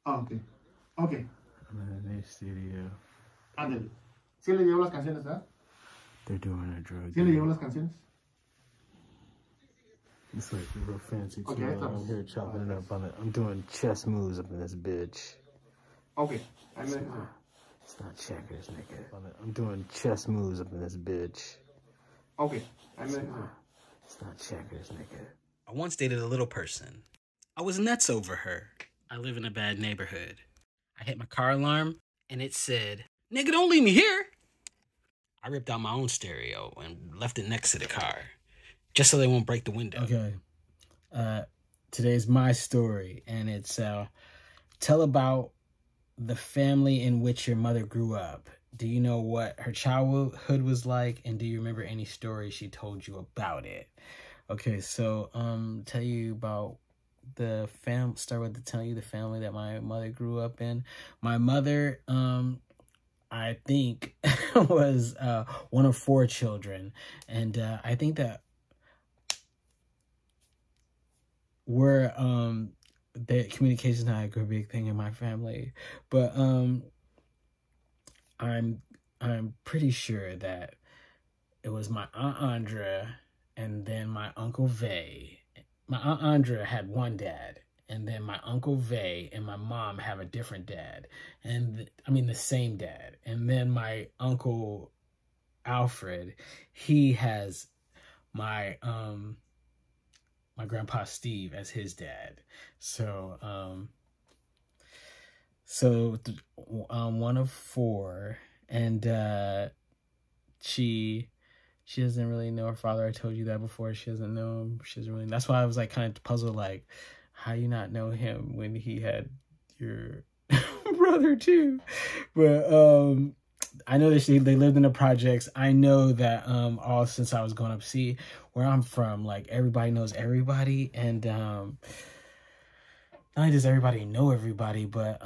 Ah, ok. Ok. I'm in the studio. Ándale. ¿Sí le llevo las canciones, ¿verdad? They're doing a drug. ¿Sí le llevo las canciones? It's like real fancy too. Okay, I'm here chopping it up on it. I'm doing chess moves up in this bitch. Okay. It's not checkers, nigga. I'm doing chess moves up in this bitch. Okay. It's not checkers, nigga. I once dated a little person. I was nuts over her. I live in a bad neighborhood. I hit my car alarm and it said, "Nigga, don't leave me here." I ripped out my own stereo and left it next to the car, just so they won't break the window. Okay. Today's my story, and it's tell about the family in which your mother grew up. Do you know what her childhood was like, and do you remember any stories she told you about it? Okay, so tell you about the tell you the family that my mother grew up in. My mother, I think, was one of 4 children, and I think that the communication is not a big thing in my family, but I'm pretty sure that it was my Aunt Andra and then my Uncle Vay. My Aunt Andra had one dad, and then my Uncle Vay and my mom have a different dad, and the same dad. And then my Uncle Alfred, he has my my grandpa Steve as his dad. So one of 4, and she doesn't really know her father. I told you that before. She doesn't know him. She doesn't really. That's why I was like kind of puzzled, like, how you not know him when he had your brother too? But I know that they lived in the projects. I know that all since I was growing up. See, where I'm from, like, everybody knows everybody, and not only does everybody know everybody, but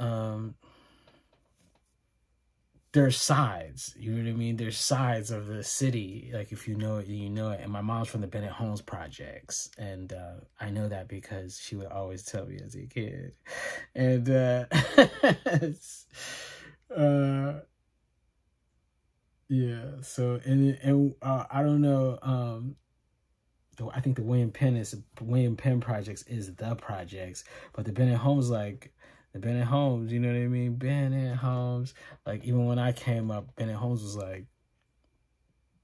there's sides. You know what I mean? There's sides of the city. Like, if you know it, you know it. And my mom's from the Bennett Homes projects, and I know that because she would always tell me as a kid, and yeah, so, and I don't know, I think the William Penn projects is the projects, but the Bennett Homes, like, the Bennett Homes, you know what I mean? Bennett Homes, like, even when I came up, Bennett Homes was like,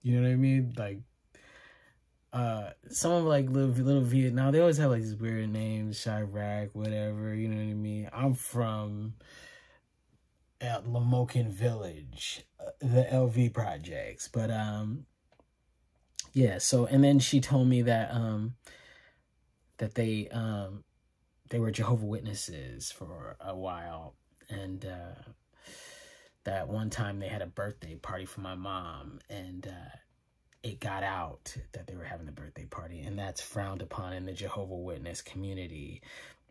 you know what I mean? Like, some of, like, little Vietnam, they always have, like, these weird names, Chirac, whatever, you know what I mean? I'm from at Lamoken Village, the LV projects, but yeah. So, and then she told me that that they were Jehovah's Witnesses for a while, and that one time they had a birthday party for my mom, and it got out that they were having a birthday party, and that's frowned upon in the Jehovah's Witness community.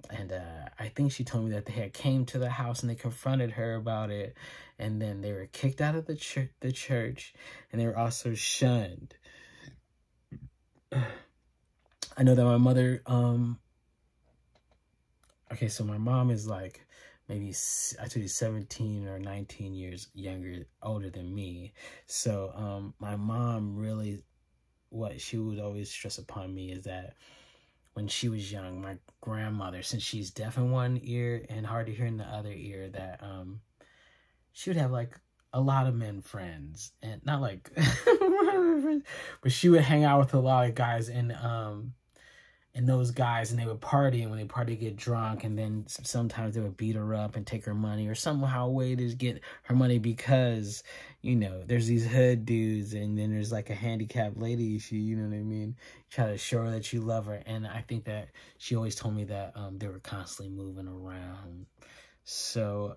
And I think she told me that they had came to the house and they confronted her about it, and then they were kicked out of the church, and they were also shunned. I know that my mother, okay, so my mom is like maybe, I told you, 17 or 19 years older than me. So my mom really, what she would always stress upon me is that when she was young, my grandmother, since she's deaf in one ear and hard to hear in the other ear, that she would have like a lot of men friends, and not like but she would hang out with a lot of guys, and those guys, and they would party, and when they party, get drunk, and then sometimes they would beat her up and take her money, or somehow way to get her money, because, you know, there's these hood dudes, and then there's like a handicapped lady, you know what I mean, try to show her that you love her. And I think that she always told me that they were constantly moving around. So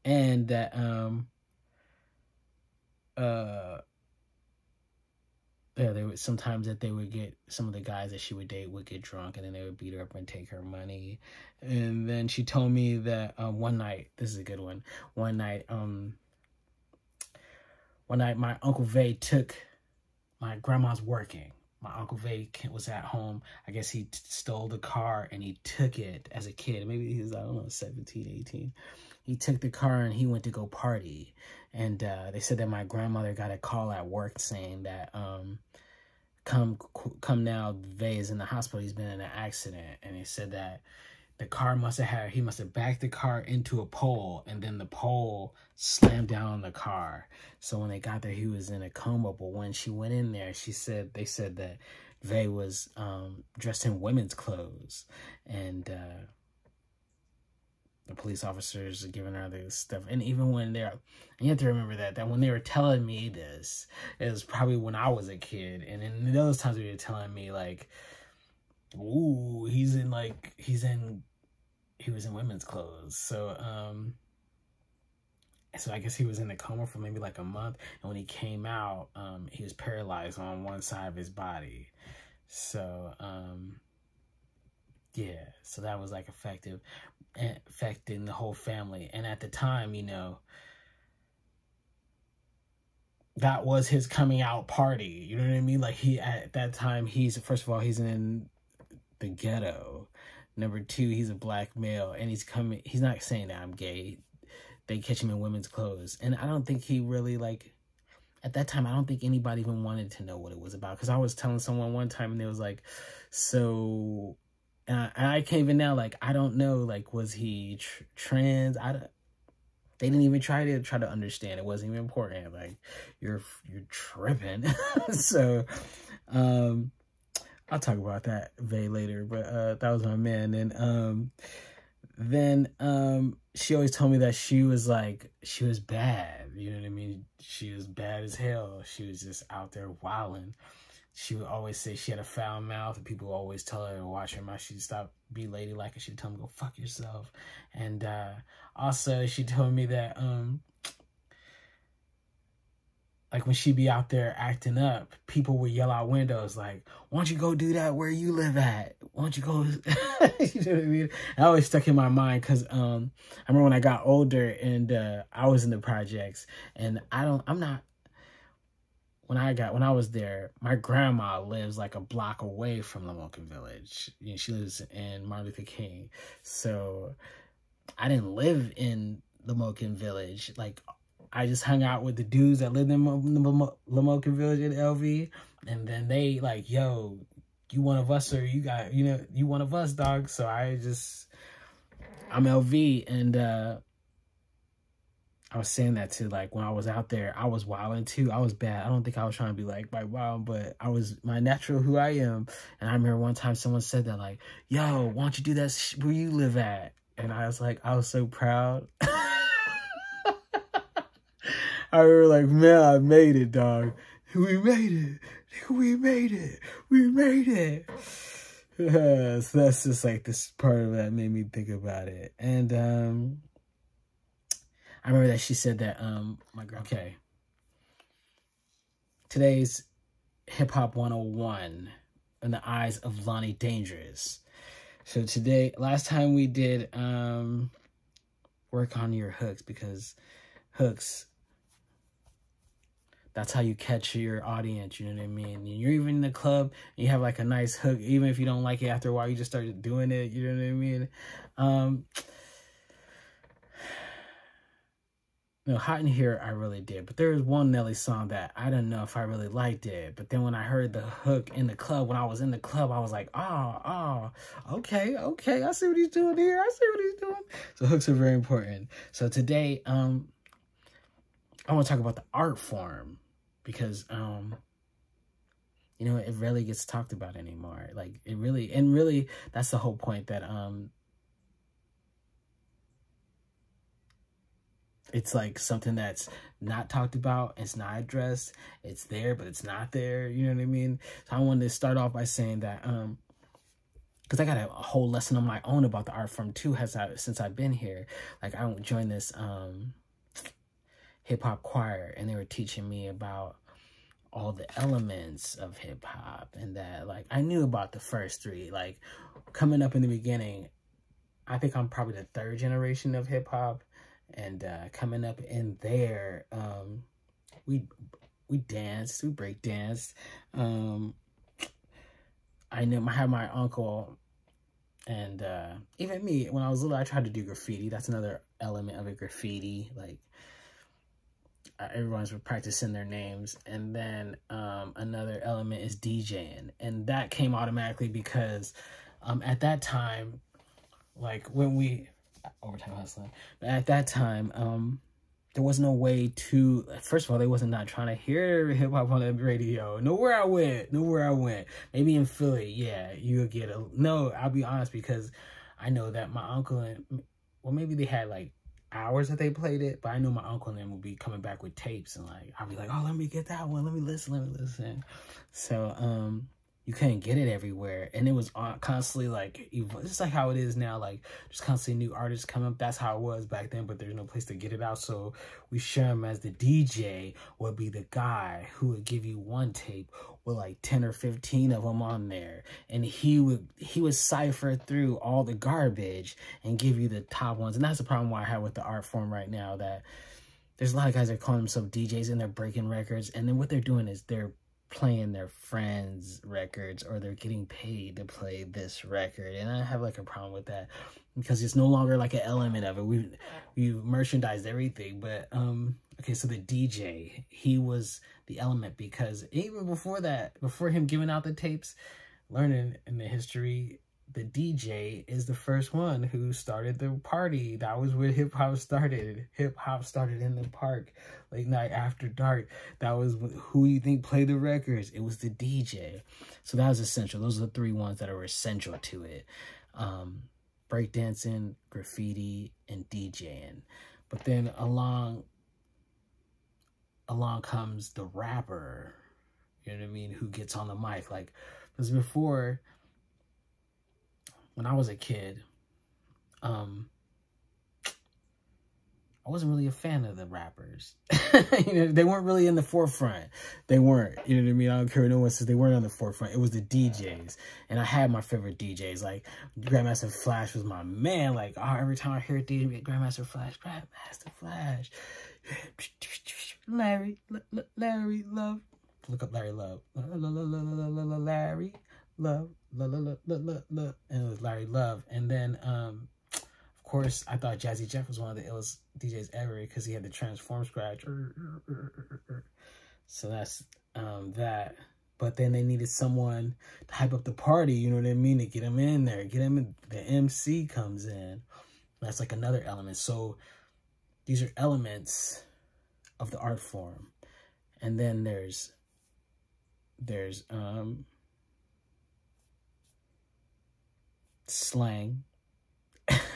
and that yeah, they would sometimes that they would get, some of the guys that she would date would get drunk, and then they would beat her up and take her money. And then she told me that one night, this is a good one. One night my Uncle Vay took, my grandma's working, my Uncle Vay was at home. I guess he stole the car and he took it as a kid. Maybe he was, I don't know, 17, 18. He took the car and he went to go party. And they said that my grandmother got a call at work saying that, come now, Vay is in the hospital. He's been in an accident. And they said that the car he must have backed the car into a pole, and then the pole slammed down on the car. So when they got there, he was in a coma. But when she went in there, they said that Vay was dressed in women's clothes, and the police officers are giving her this stuff. And even when and you have to remember that when they were telling me this, it was probably when I was a kid. And in those times they were telling me like, ooh, he was in women's clothes. So I guess he was in a coma for maybe like a month. And when he came out, he was paralyzed on one side of his body. So, yeah, so that was like affecting the whole family. And at the time, you know, that was his coming out party. You know what I mean? Like at that time, first of all, he's in the ghetto. Number two, he's a black male, and he's not saying that I'm gay. They catch him in women's clothes. And I don't think he really, like, at that time, I don't think anybody even wanted to know what it was about. Because I was telling someone one time, and they was like, so, and I can't even now, like, I don't know, like, was he trans? They didn't even try to understand. It wasn't even important. Like, you're tripping. So, I'll talk about that Vay later, but that was my man. And then she always told me that she was bad. You know what I mean? She was bad as hell. She was just out there wilding. She would always say she had a foul mouth, and people would always tell her to watch her mouth. She'd stop, be ladylike, and she'd tell them, go fuck yourself. And also she told me that like when she be out there acting up, people would yell out windows like, why don't you go do that where you live at? Why don't you go? You know what I mean? It always stuck in my mind because I remember when I got older and I was in the projects, and when I was there, my grandma lives like a block away from Lamoken Village. You know, she lives in Martin Luther King. So I didn't live in Lamoken Village. Like, I just hung out with the dudes that lived in Lamoken Village in LV. And then they like, yo, you one of us, or you one of us, dog. So I'm LV. And I was saying that too, like when I was out there, I was wilding too. I was bad. I don't think I was trying to be like wild, but I was my natural who I am. And I remember one time someone said that like, yo, why don't you do that where you live at? And I was like, I was so proud. I remember like, man, I made it, dog. We made it. We made it. We made it. So that's just like this part of that made me think about it. And I remember that she said that my girl, okay. Today's Hip Hop 101 in the eyes of Lonnie Dangerous. So today, last time we did work on your hooks, because hooks, that's how you catch your audience, you know what I mean? And you're even in the club, and you have like a nice hook, even if you don't like it after a while, you just start doing it, you know what I mean? No, Hot in Here, I really did. But there was one Nelly song that I don't know if I really liked it. But then when I heard the hook in the club, when I was in the club, I was like, okay, I see what he's doing here. I see what he's doing. So hooks are very important. So today, I want to talk about the art form, because, you know, it rarely gets talked about anymore. Like, it really, and really, that's the whole point, that, it's like something that's not talked about, it's not addressed, it's there, but it's not there, you know what I mean? So I wanted to start off by saying that, because I got a whole lesson on my own about the art form too, since I've been here. Like, I joined this hip-hop choir, and they were teaching me about all the elements of hip-hop, and that, like, I knew about the first three. Like, coming up in the beginning, I think I'm probably the third generation of hip-hop. And coming up in there, we danced, we break danced. I had my uncle, and even me, when I was little, I tried to do graffiti. That's another element of it, graffiti. Like, everyone's practicing their names. And then another element is DJing. And that came automatically because at that time, like when we, overtime hustling, but at that time, there was no way to, first of all, they wasn't not trying to hear hip hop on the radio. Nowhere I went. Maybe in Philly, yeah, you would get no, I'll be honest, because I know that my uncle and, well, maybe they had like hours that they played it, but I know my uncle and them would be coming back with tapes, and like, I'll be like, oh, let me get that one. Let me listen. So, you couldn't get it everywhere, and it was constantly like, just like how it is now, like there's constantly new artists coming up. That's how it was back then, but there's no place to get it out. So we share him as the DJ would be the guy who would give you one tape with like 10 or 15 of them on there, and he would cipher through all the garbage and give you the top ones. And that's the problem why I have with the art form right now, that there's a lot of guys that call themselves DJs and they're breaking records, and then what they're doing is they're playing their friends' records, or they're getting paid to play this record. And I have like a problem with that, because it's no longer like an element of it. We've merchandised everything. But okay, so the DJ, he was the element, because even before that, before him giving out the tapes, learning in the history, the DJ is the first one who started the party. That was where hip hop started. Hip hop started in the park, late night after dark. That was who you think played the records. It was the DJ. So that was essential. Those are the three ones that are essential to it. Breakdancing, graffiti, and DJing. But then along comes the rapper, you know what I mean, who gets on the mic. Like, because before, when I was a kid, I wasn't really a fan of the rappers. You know, they weren't really in the forefront. They weren't, you know what I mean? I don't care what no one says, they weren't on the forefront. It was the DJs. And I had my favorite DJs. Like, Grandmaster Flash was my man. Like, oh, every time I hear DJ, Grandmaster Flash, Larry Love. Look up Larry Love. Larry Love. And it was Larry Love. And then of course, I thought Jazzy Jeff was one of the illest DJs ever, because he had the transform scratch. So that's that. But then they needed someone to hype up the party, you know what I mean, to get him in there, get him in. The MC comes in. That's like another element. So these are elements of the art form. And then there's slang.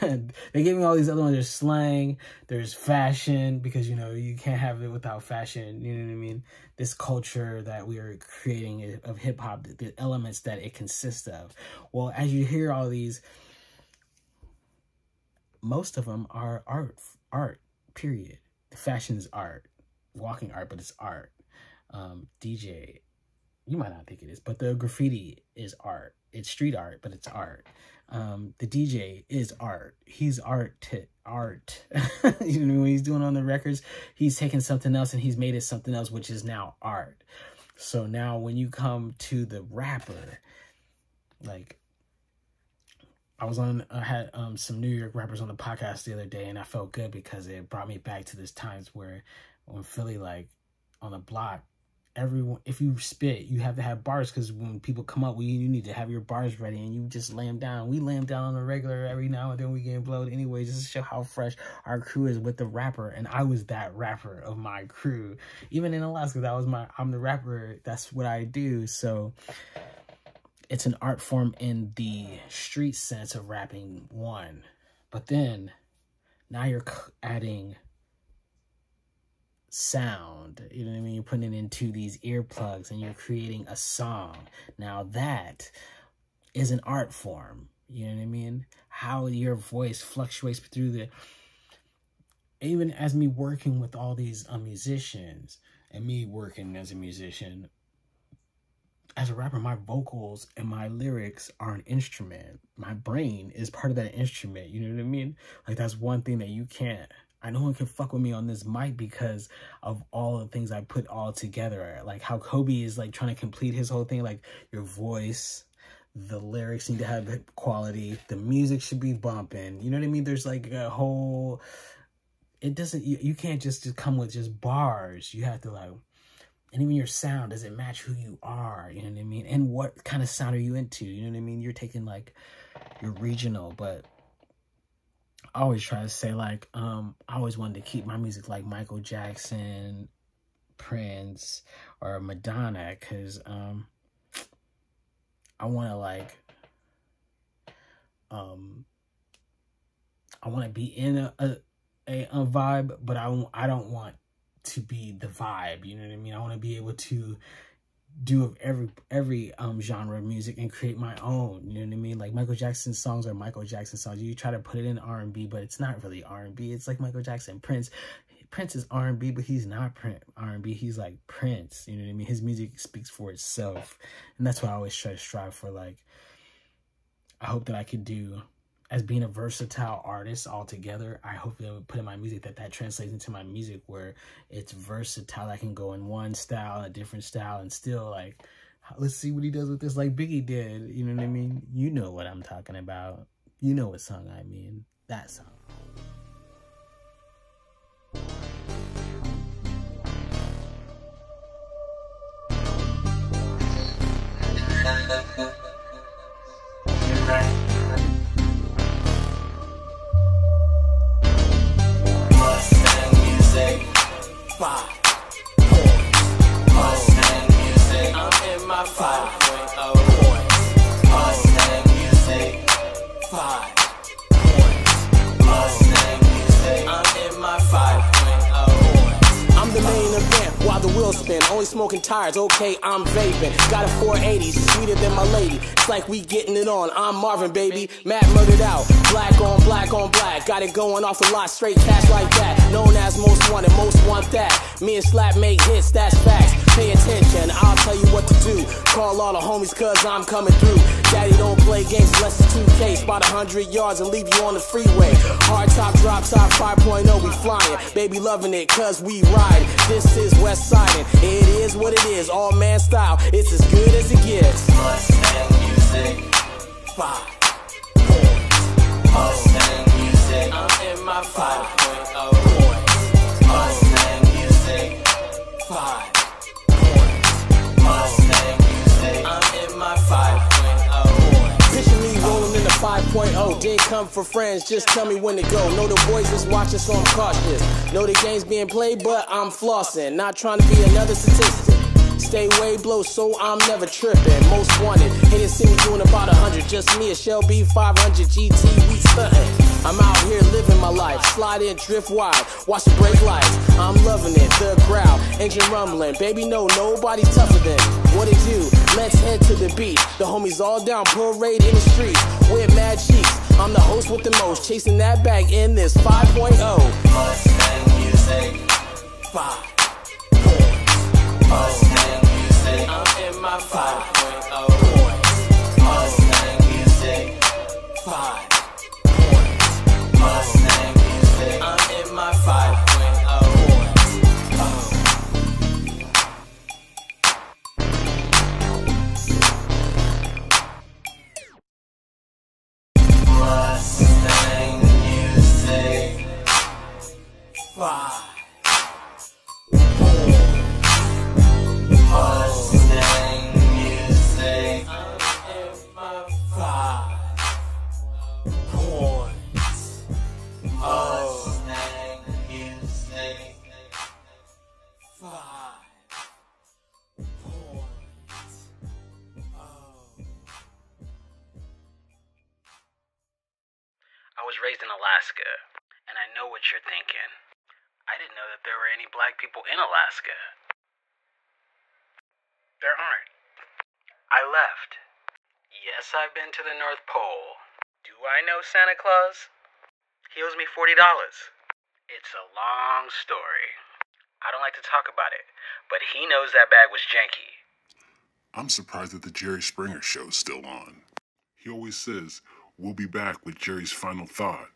They gave me all these other ones. There's slang, there's fashion, because, you know, you can't have it without fashion, you know what I mean? This culture that we are creating of hip-hop, the elements that it consists of. Well, as you hear all these, most of them are art, period. The fashion is art. Walking art, but it's art. DJ, you might not think it is, but the graffiti is art. It's street art, but it's art. The DJ is art. He's art. You know, when he's doing on the records, he's taking something else and he's made it something else, which is now art. So now when you come to the rapper, like, I had some New York rappers on the podcast the other day, and I felt good because it brought me back to this times where when Philly, like, on the block, everyone, if you spit, you have to have bars, because when people come up, you need to have your bars ready, and you just lay them down. We lay them down on the regular every now and then. We get blowed anyway, just to show how fresh our crew is with the rapper. And I was that rapper of my crew. Even in Alaska, I'm the rapper. That's what I do. So it's an art form in the street sense of rapping, one. But then now you're adding sound, you know what I mean? You're putting it into these earplugs and you're creating a song. Now that is an art form, you know what I mean? How your voice fluctuates through even as me working with all these musicians, and me working as a musician, as a rapper, my vocals and my lyrics are an instrument. My brain is part of that instrument, you know what I mean? Like, that's one thing that no one can fuck with me on this mic because of all the things I put all together. Like how Kobe is like trying to complete his whole thing, like your voice, The lyrics need to have quality. The music should be bumping. You know what I mean? There's like a whole... It doesn't... You can't just come with just bars. You have to like... And even your sound, does it match who you are? You know what I mean? And what kind of sound are you into? You know what I mean? You're taking like your regional, but I always try to say like, I always wanted to keep my music like Michael Jackson, Prince, or Madonna, because I want to like, I want to be in a vibe, but I don't want to be the vibe, you know what I mean? I want to be able to do every genre of music and create my own, you know what I mean? Like Michael Jackson songs are Michael Jackson songs. You try to put it in R&B, but it's not really R&B. It's like Michael Jackson. Prince is R&B, but he's not R&B. He's like Prince, you know what I mean? His music speaks for itself. And that's why I always try to strive for, like, I hope that I could do, as being a versatile artist altogether, I hope that I would put in my music that translates into my music where it's versatile. I can go in one style, a different style, and still like, let's see what he does with this, like Biggie did. You know what I mean? You know what I'm talking about. You know what song I mean. That song. Only smoking tires, okay, I'm vaping. Got a 480, sweeter than my lady. It's like we getting it on. I'm Marvin, baby. Matt murdered out. Black on black on black. Got it going off the lot, straight cash like that. Known as most wanted, most want that. Me and Slap make hits, that's facts. Pay attention, I'll tell you what to do. Call all the homies, cause I'm coming through. Daddy don't play games unless it's 2K. Spot 100 yards and leave you on the freeway. Hard top, drop top, 5.0, we flying. Baby loving it, cause we ride. This is West Side. It is what it is, all man style. It's as good as it gets. Mustang music. 5. Mustang music. I'm in my 5.0. Mustang music. 5. Mustang music. I'm in my 5.0. Picture me rolling in the 5.0. Didn't come for friends, just tell me when to go. Know the boys is watching, so I'm cautious. Know the game's being played, but I'm flossing. Not trying to be another statistic. Stay way below, so I'm never tripping. Most wanted, haters see me doing about 100. Just me, a Shelby 500 GT, we stunting. I'm out here living my life. Slide in, drift wide, watch the brake lights. I'm loving it, the crowd, engine rumbling. Baby, no, nobody's tougher than what it do. Let's head to the beat. The homies all down, parade in the streets with mad cheeks. I'm the host with the most, chasing that bag in this 5.0. Mustang music. 5. Mustang music. I'm in my 5.0. Mustang music. 5. Mustang music. I'm in my 5.0. Mustang music. 5. Mustang music. I'm in my 5 points. Mustang music. 5 points. I was raised in Alaska, and I know what you're thinking. I didn't know that there were any black people in Alaska. There aren't. I left. Yes, I've been to the North Pole. Do I know Santa Claus? He owes me $40. It's a long story. I don't like to talk about it, but he knows that bag was janky. I'm surprised that the Jerry Springer show's still on. He always says, "We'll be back with Jerry's final thought."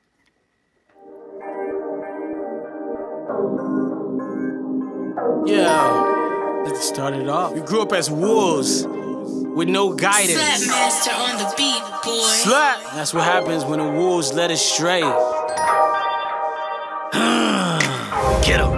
Yeah, let's start it off. We grew up as wolves. with no guidance. Slap master on the beat, boy. Slap! That's what happens when the wolves led us stray. Get 'em.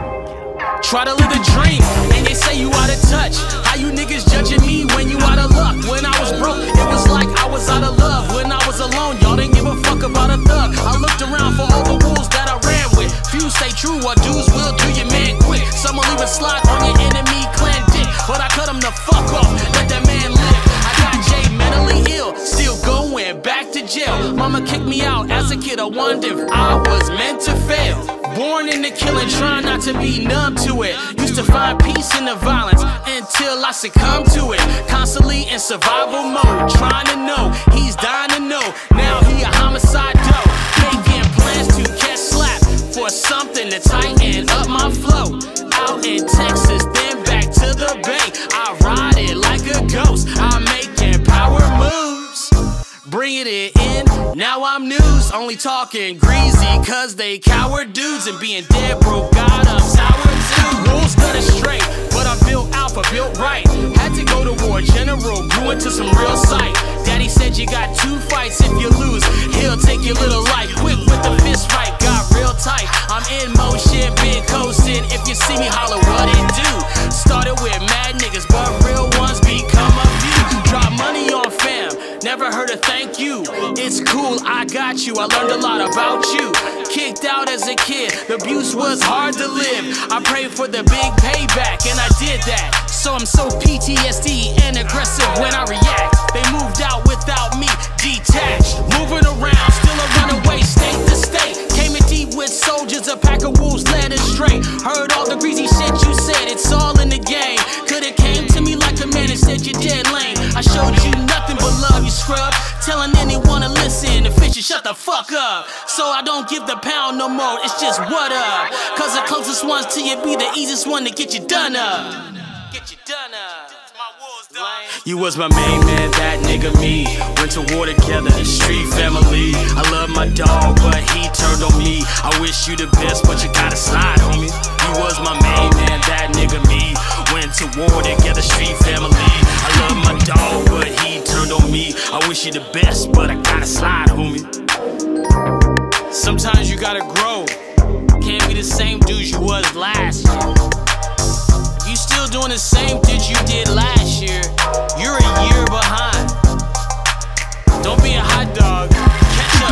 Try to live the dream, and they say you out of touch. How you niggas judging me when you out of luck? When I was broke, it was like I was out of love. When I was alone, y'all didn't give a fuck about a thug. I looked around for all the wolves that I ran with. Few stay true, what dudes will do your man quick. Some will even slide on your enemy clan dick, but I cut him the fuck off, let that man live. I got Jay mentally ill, still going back to jail. Mama kicked me out as a kid, I wondered if I was meant to fail. Born in the killing, trying not to be numb to it. Used to find peace in the violence until I succumbed to it. Constantly in survival mode, trying to know, he's dying to know. Now he a homicide doe, making plans to catch slap for something to tighten up my flow. Out in Texas, then back to the Bay. I ride it like a ghost, I'm making power moves. Bringing it in, now I'm news. Only talking greasy cause they coward dudes. And being dead broke, God, I'm sour too. Wolves cut it straight, but I'm built alpha, built right. Had to go to war, general, grew into some real sight. Daddy said you got 2 fights, if you lose, he'll take your little life. Quick with the fist fight, got real tight. I'm in motion, been coasting. If you see me, holler what it do. Started with mad niggas, but real ones become a few. Drop money on fam, never heard a thank you. It's cool, I got you, I learned a lot about you. Kicked out as a kid, the abuse was hard to live. I prayed for the big payback, and I did that. So I'm so PTSD and aggressive when I react. They moved out without me, detached. Moving around, still a runaway state to state. Came in deep with soldiers, a pack of wolves led astray. Heard all the greasy shit you said, it's all in the game. Could've came to me like a man and said you're dead lame. I showed you nothing but love, you scrub. Telling anyone to listen, the fishes shut the fuck up. So I don't give the pound no more, it's just what up. Cause the closest ones to you be the easiest one to get you done up. Get you done up. You was my main man, that nigga me. Went to war together, street family. I love my dog, but he turned on me. I wish you the best, but you gotta slide, homie. You was my main man, that nigga me. Went to war together, street family. I love my dog, but he turned on me. I wish you the best, but I gotta slide, homie. Sometimes you gotta grow. Can't be the same dude you was last year. If you still doing the same shit you did last year, you're a year behind. Don't be a hot dog. Catch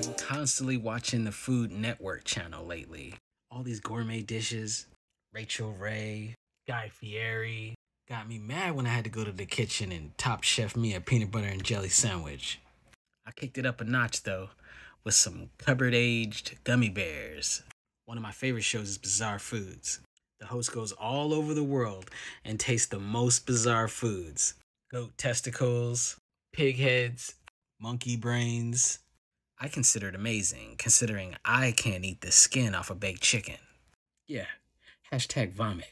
up. Constantly watching the Food Network channel lately. All these gourmet dishes. Rachel Ray, Guy Fieri. Got me mad when I had to go to the kitchen and Top Chef me a peanut butter and jelly sandwich. I kicked it up a notch though, with some cupboard-aged gummy bears. One of my favorite shows is Bizarre Foods. The host goes all over the world and tastes the most bizarre foods. Goat testicles, pig heads, monkey brains. I consider it amazing, considering I can't eat the skin off a baked chicken. Yeah, hashtag vomit.